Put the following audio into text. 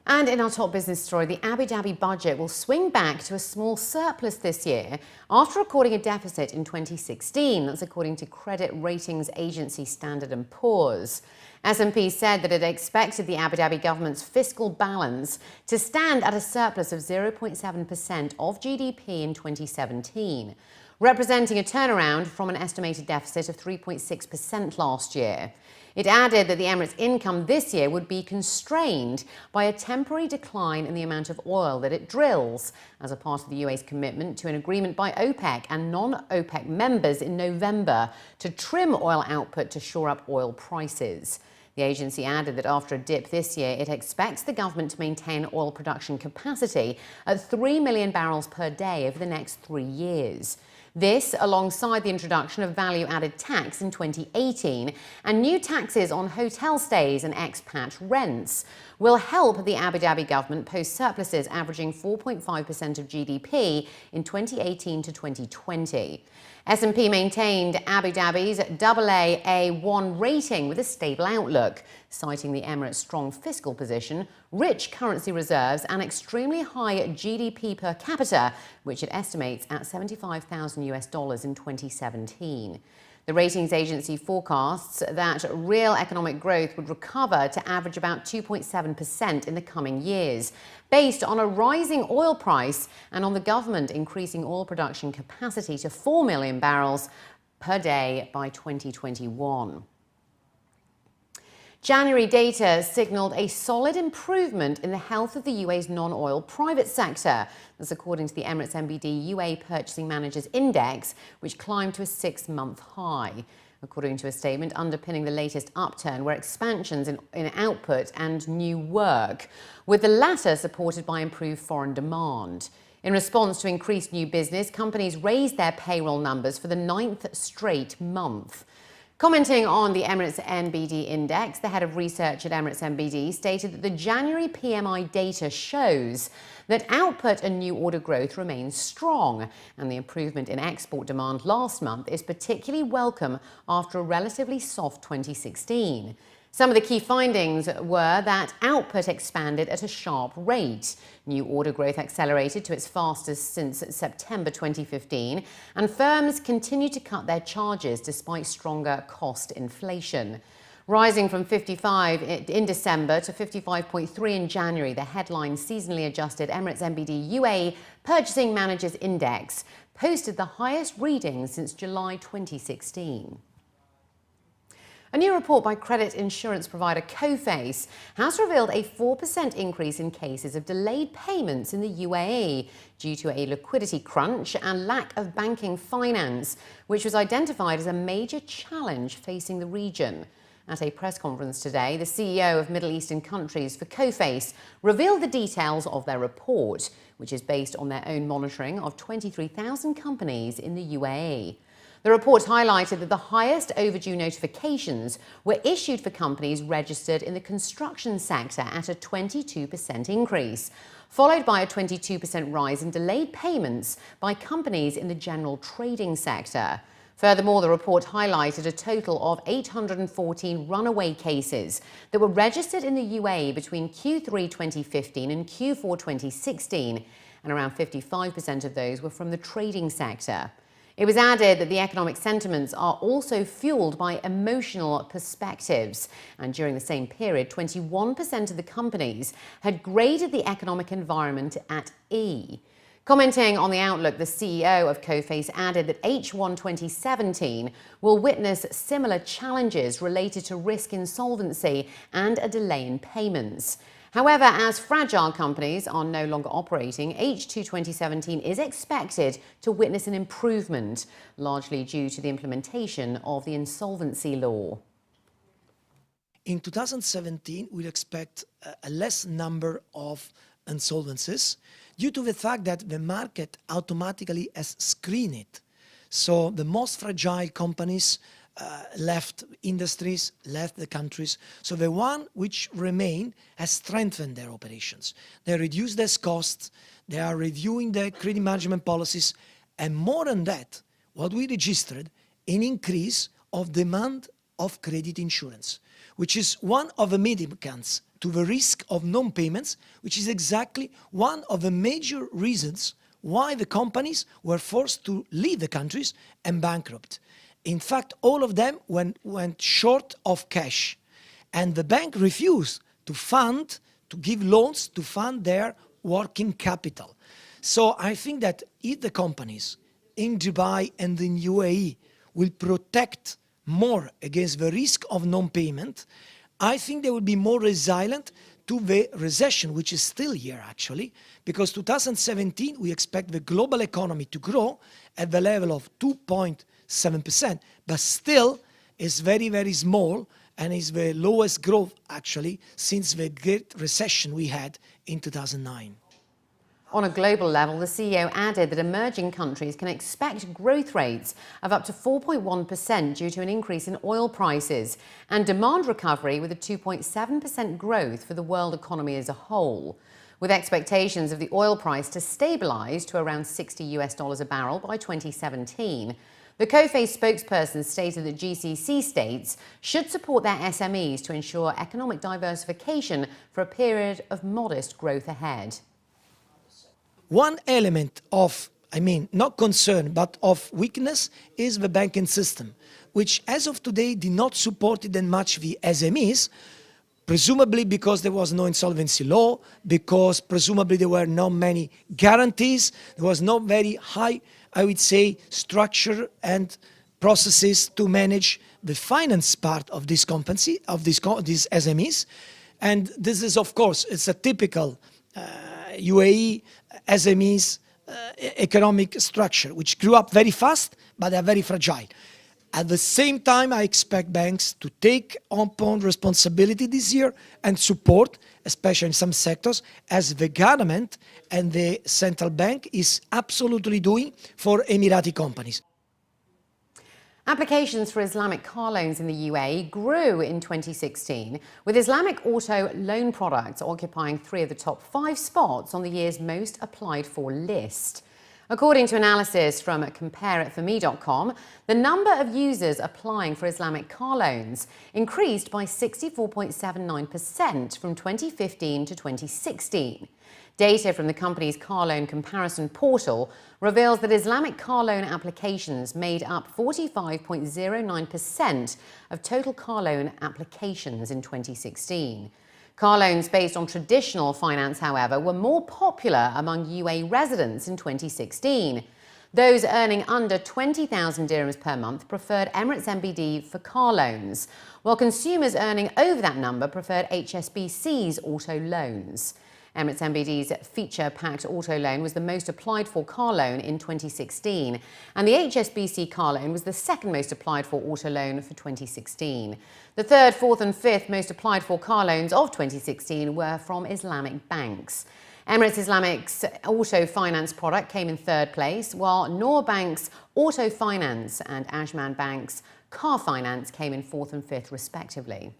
And in our top business story, the Abu Dhabi budget will swing back to a small surplus this year after recording a deficit in 2016. That's according to credit ratings agency Standard & Poor's. S&P said that it expected the Abu Dhabi government's fiscal balance to stand at a surplus of 0.7% of GDP in 2017, representing a turnaround from an estimated deficit of 3.6% last year. It added that the Emirates' income this year would be constrained by a temporary decline in the amount of oil that it drills, as a part of the UAE's commitment to an agreement by OPEC and non-OPEC members in November to trim oil output to shore up oil prices. The agency added that after a dip this year, it expects the government to maintain oil production capacity at 3 million barrels per day over the next 3 years. This, alongside the introduction of value-added tax in 2018 and new taxes on hotel stays and expat rents, will help the Abu Dhabi government post surpluses averaging 4.5% of GDP in 2018 to 2020. S&P maintained Abu Dhabi's AA1 rating with a stable outlook, citing the Emirates' strong fiscal position, rich currency reserves and extremely high GDP per capita, which it estimates at $75,000 in 2017. The ratings agency forecasts that real economic growth would recover to average about 2.7% in the coming years, based on a rising oil price and on the government increasing oil production capacity to 4 million barrels per day by 2021. January data signalled a solid improvement in the health of the UAE's non-oil private sector. That's according to the Emirates NBD UAE Purchasing Managers Index, which climbed to a 6-month high. According to a statement underpinning the latest upturn were expansions in output and new work, with the latter supported by improved foreign demand. In response to increased new business, companies raised their payroll numbers for the 9th straight month. Commenting on the Emirates NBD index, the head of research at Emirates NBD stated that the January PMI data shows that output and new order growth remains strong, and the improvement in export demand last month is particularly welcome after a relatively soft 2016. Some of the key findings were that output expanded at a sharp rate, new order growth accelerated to its fastest since September 2015, and firms continued to cut their charges despite stronger cost inflation. Rising from 55 in December to 55.3 in January, the headline seasonally adjusted Emirates NBD UAE Purchasing Managers Index posted the highest reading since July 2016. A new report by credit insurance provider Coface has revealed a 4% increase in cases of delayed payments in the UAE due to a liquidity crunch and lack of banking finance, which was identified as a major challenge facing the region. At a press conference today, the CEO of Middle Eastern countries for Coface revealed the details of their report, which is based on their own monitoring of 23,000 companies in the UAE. The report highlighted that the highest overdue notifications were issued for companies registered in the construction sector at a 22% increase, followed by a 22% rise in delayed payments by companies in the general trading sector. Furthermore, the report highlighted a total of 814 runaway cases that were registered in the UAE between Q3 2015 and Q4 2016, and around 55% of those were from the trading sector. It was added that the economic sentiments are also fueled by emotional perspectives, and during the same period, 21% of the companies had graded the economic environment at E. Commenting on the outlook, the CEO of Coface added that H1 2017 will witness similar challenges related to risk insolvency and a delay in payments. However, as fragile companies are no longer operating, H2 2017 is expected to witness an improvement, largely due to the implementation of the insolvency law. In 2017, we'll expect a less number of insolvencies due to the fact that the market automatically has screened it. So the most fragile companies left industries, left the countries. So the one which remain has strengthened their operations. They reduced their costs, they are reviewing their credit management policies, and more than that, what we registered, an increase of demand of credit insurance, which is one of the mitigants to the risk of non-payments, which is exactly one of the major reasons why the companies were forced to leave the countries and bankrupt. In fact, all of them went short of cash, and the bank refused to give loans to fund their working capital. So I think that if the companies in Dubai and in UAE will protect more against the risk of non-payment, I think they will be more resilient to the recession, which is still here actually, because 2017 we expect the global economy to grow at the level of 2.7%, but still is very, very small and is the lowest growth actually since the great recession we had in 2009. On a global level, the CEO added that emerging countries can expect growth rates of up to 4.1% due to an increase in oil prices and demand recovery with a 2.7% growth for the world economy as a whole. With expectations of the oil price to stabilize to around $60 a barrel by 2017. The Coface spokesperson stated that GCC states should support their SMEs to ensure economic diversification for a period of modest growth ahead. One element of, not concern, but of weakness is the banking system, which as of today did not support that much the SMEs, presumably because there was no insolvency law, because presumably there were not many guarantees, there was not very high, I would say, structure and processes to manage the finance part of this company, of these SMEs. And this is, of course, it's a typical UAE SMEs economic structure, which grew up very fast, but they are very fragile. At the same time, I expect banks to take upon responsibility this year and support, especially in some sectors, as the government and the central bank is absolutely doing for Emirati companies. Applications for Islamic car loans in the UAE grew in 2016, with Islamic auto loan products occupying 3 of the top 5 spots on the year's most applied for list. According to analysis from compareitforme.com, the number of users applying for Islamic car loans increased by 64.79% from 2015 to 2016. Data from the company's car loan comparison portal reveals that Islamic car loan applications made up 45.09% of total car loan applications in 2016. Car loans based on traditional finance, however, were more popular among UAE residents in 2016. Those earning under 20,000 dirhams per month preferred Emirates NBD for car loans, while consumers earning over that number preferred HSBC's auto loans. Emirates NBD's feature-packed auto loan was the most applied for car loan in 2016, and the HSBC car loan was the second most applied for auto loan for 2016. The third, fourth and fifth most applied for car loans of 2016 were from Islamic banks. Emirates Islamic's auto finance product came in third place, while Noor Bank's auto finance and Ajman Bank's car finance came in fourth and fifth respectively.